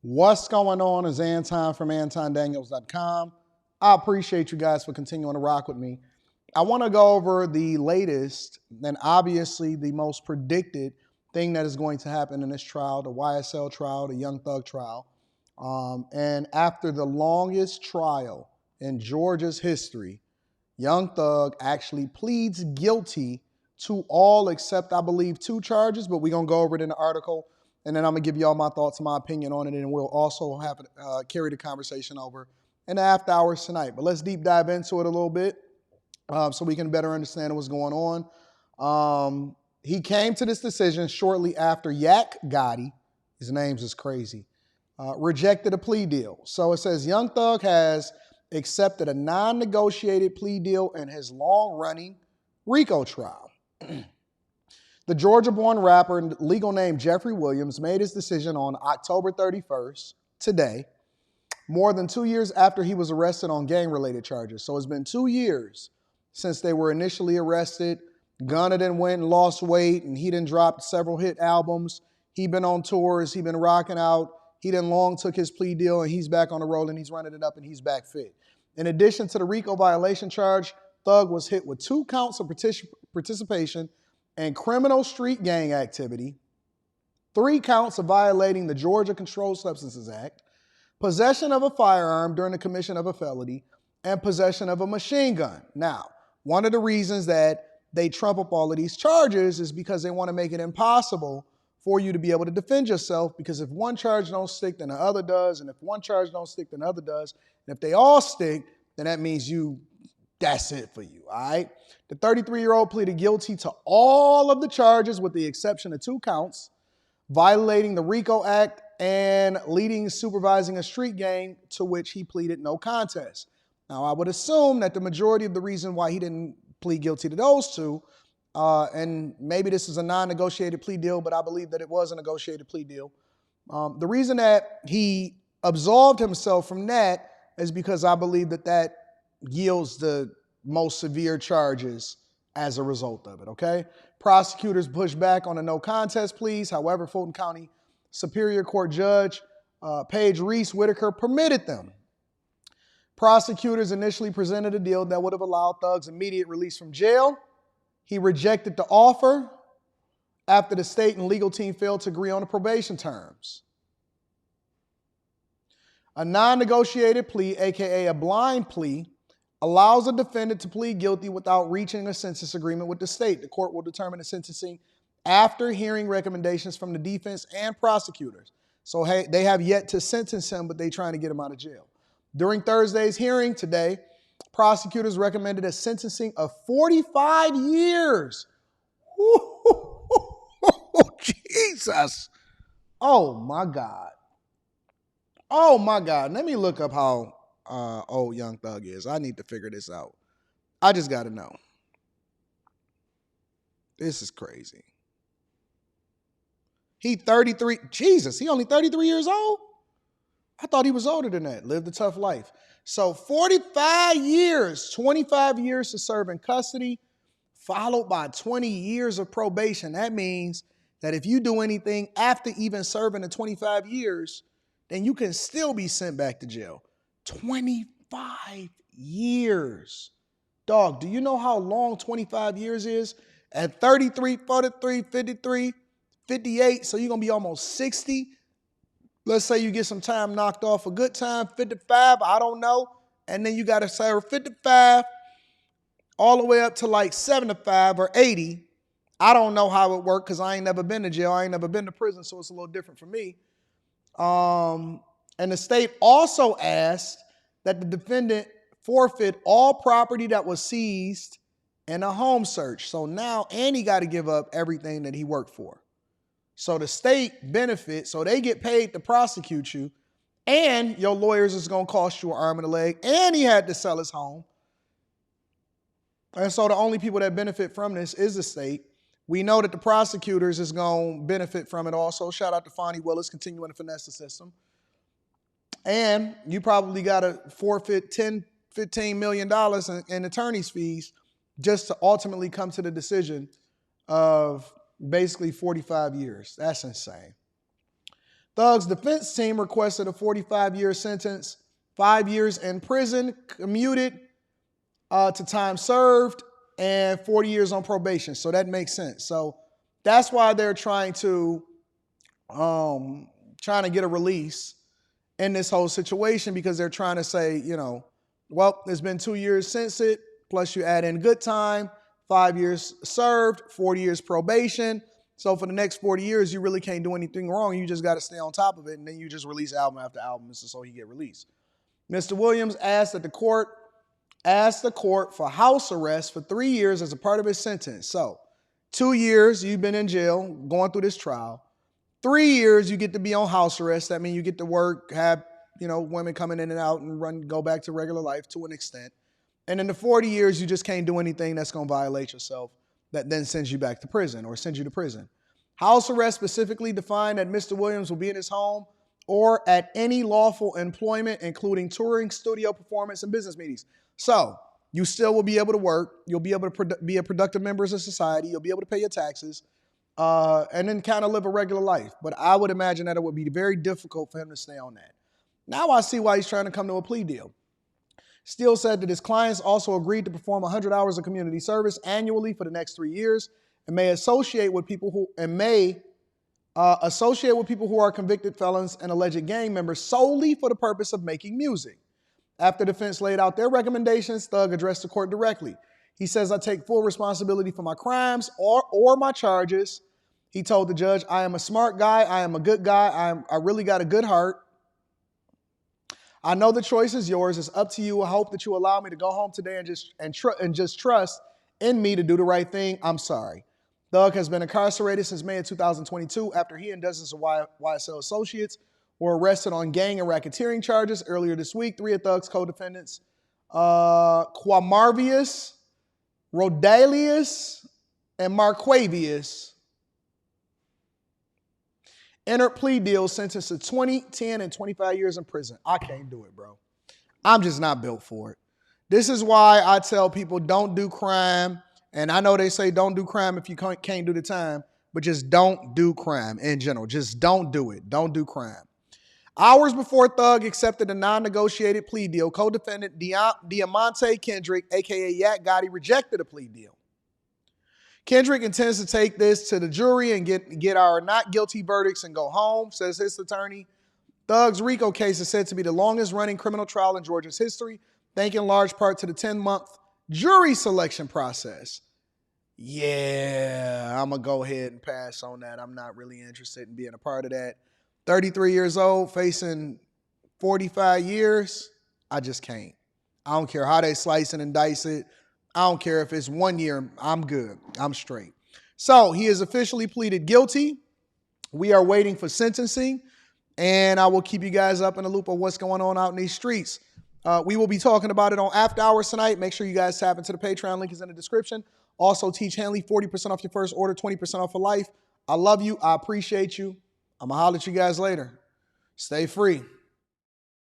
What's going on is Anton from antondaniels.com. I appreciate you guys for continuing to rock with me. I want to go over the latest and obviously the most predicted thing that is going to happen in this trial, the YSL trial, the Young Thug trial. And after the longest trial in Georgia's history, Young Thug actually pleads guilty to all except, I believe, 2 charges, but we're going to go over it in the article. And then I'm going to give you all my thoughts and my opinion on it, and we'll also have carry the conversation over in the after hours tonight. But let's deep dive into it a little bit so we can better understand what's going on. He came to this decision shortly after Yak Gotti, his name's is crazy, rejected a plea deal. So it says Young Thug has accepted a non-negotiated plea deal in his long-running RICO trial. The Georgia-born rapper, legal name Jeffrey Williams, made his decision on October 31st, today, more than 2 years after he was arrested on gang-related charges. So it's been 2 years since they were initially arrested. Gunna done went and lost weight, and he done dropped several hit albums. He been on tours. He been rocking out. He done long took his plea deal, and he's back on the roll, and he's running it up, and he's back fit. In addition to the RICO violation charge, Thug was hit with 2 counts of participation and criminal street gang activity, 3 counts of violating the Georgia Controlled Substances Act, possession of a firearm during the commission of a felony, and possession of a machine gun. Now, one of the reasons that they trump up all of these charges is because they want to make it impossible for you to be able to defend yourself, because if one charge don't stick, then the other does, and if one charge don't stick, then the other does, and if they all stick, then that means that's it for you, all right? The 33-year-old pleaded guilty to all of the charges with the exception of 2 counts, violating the RICO Act and leading supervising a street gang, to which he pleaded no contest. Now, I would assume that the majority of the reason why he didn't plead guilty to those 2, and maybe this is a non-negotiated plea deal, but I believe that it was a negotiated plea deal. The reason that he absolved himself from that is because I believe that yields the most severe charges as a result of it, okay? Prosecutors pushed back on the no contest pleas. However, Fulton County Superior Court Judge Paige Reese Whitaker permitted them. Prosecutors initially presented a deal that would have allowed Thug's immediate release from jail. He rejected the offer after the state and legal team failed to agree on the probation terms. A non-negotiated plea, aka a blind plea, allows a defendant to plead guilty without reaching a sentence agreement with the state. The court will determine the sentencing after hearing recommendations from the defense and prosecutors. So hey, they have yet to sentence him, but they're trying to get him out of jail. During Thursday's hearing today, prosecutors recommended a sentencing of 45 years. Jesus. Oh, my God. Oh, my God. Let me look up how old Young Thug is. I need to figure this out. I just got to know. This is crazy. He 33. Jesus, he only 33 years old? I thought he was older than that. Lived a tough life. So 45 years, 25 years to serve in custody, followed by 20 years of probation. That means that if you do anything after even serving the 25 years, then you can still be sent back to jail. 25 years. Dog, do you know how long 25 years is? At 33, 43, 53, 58, so you're going to be almost 60. Let's say you get some time knocked off, a good time, 55, I don't know. And then you got to serve 55 all the way up to like 75 or 80. I don't know how it worked because I ain't never been to jail. I ain't never been to prison, so it's a little different for me. And the state also asked that the defendant forfeit all property that was seized in a home search. So now Andy got to give up everything that he worked for. So the state benefits, so they get paid to prosecute you, and your lawyers is going to cost you an arm and a leg, and he had to sell his home. And so the only people that benefit from this is the state. We know that the prosecutors is going to benefit from it also. Shout out to Fonnie Willis, continuing to finesse the system. And you probably got to forfeit $10, $15 million in attorney's fees just to ultimately come to the decision of basically 45 years. That's insane. Thug's defense team requested a 45-year sentence, 5 years in prison, commuted to time served, and 40 years on probation. So that makes sense. So that's why they're trying to get a release in this whole situation, because they're trying to say, well, it's been 2 years since it, plus you add in good time, 5 years served, 40 years probation. So for the next 40 years, you really can't do anything wrong. You just got to stay on top of it, and then you just release album after album so he get released. Mr. Williams asked the court for house arrest for 3 years as a part of his sentence. So 2 years you've been in jail going through this trial. 3 years you get to be on house arrest. That means you get to work, have women coming in and out and go back to regular life to an extent. And in the 40 years, you just can't do anything that's going to violate yourself that then sends you back to prison or sends you to prison. House arrest specifically defined that Mr. Williams will be in his home or at any lawful employment, including touring, studio performance, and business meetings. So you still will be able to work. You'll be able to be a productive member of society. You'll be able to pay your taxes and then kind of live a regular life. But I would imagine that it would be very difficult for him to stay on that. Now I see why he's trying to come to a plea deal. Steele said that his clients also agreed to perform 100 hours of community service annually for the next 3 years and may associate with people who are convicted felons and alleged gang members solely for the purpose of making music. After defense laid out their recommendations, Thug addressed the court directly. He says, "I take full responsibility for my crimes or my charges." He told the judge, "I am a smart guy. I am a good guy. I really got a good heart. I know the choice is yours. It's up to you. I hope that you allow me to go home today and just trust in me to do the right thing. I'm sorry." Thug has been incarcerated since May of 2022 after he and dozens of YSL associates were arrested on gang and racketeering charges. Earlier this week, 3 of Thug's co-defendants, Quamarvius, Rodalius, and Marquavius, entered plea deals sentenced to 20, 10, and 25 years in prison. I can't do it, bro. I'm just not built for it. This is why I tell people don't do crime. And I know they say don't do crime if you can't do the time, but just don't do crime in general. Just don't do it. Don't do crime. Hours before Thug accepted a non-negotiated plea deal, co-defendant Diamante Kendrick, a.k.a. Yak Gotti, rejected a plea deal. Kendrick intends to take this to the jury and get our not guilty verdicts and go home, says his attorney. Thug's RICO case is said to be the longest running criminal trial in Georgia's history, thanks in large part to the 10-month jury selection process. Yeah, I'm going to go ahead and pass on that. I'm not really interested in being a part of that. 33 years old, facing 45 years, I just can't. I don't care how they slice it and dice it. I don't care if it's 1 year. I'm good. I'm straight. So he has officially pleaded guilty. We are waiting for sentencing, and I will keep you guys up in the loop of what's going on out in these streets. We will be talking about it on After Hours tonight. Make sure you guys tap into the Patreon. Link is in the description. Also, Teach Hanley, 40% off your first order, 20% off for life. I love you. I appreciate you. I'm going to holler at you guys later. Stay free.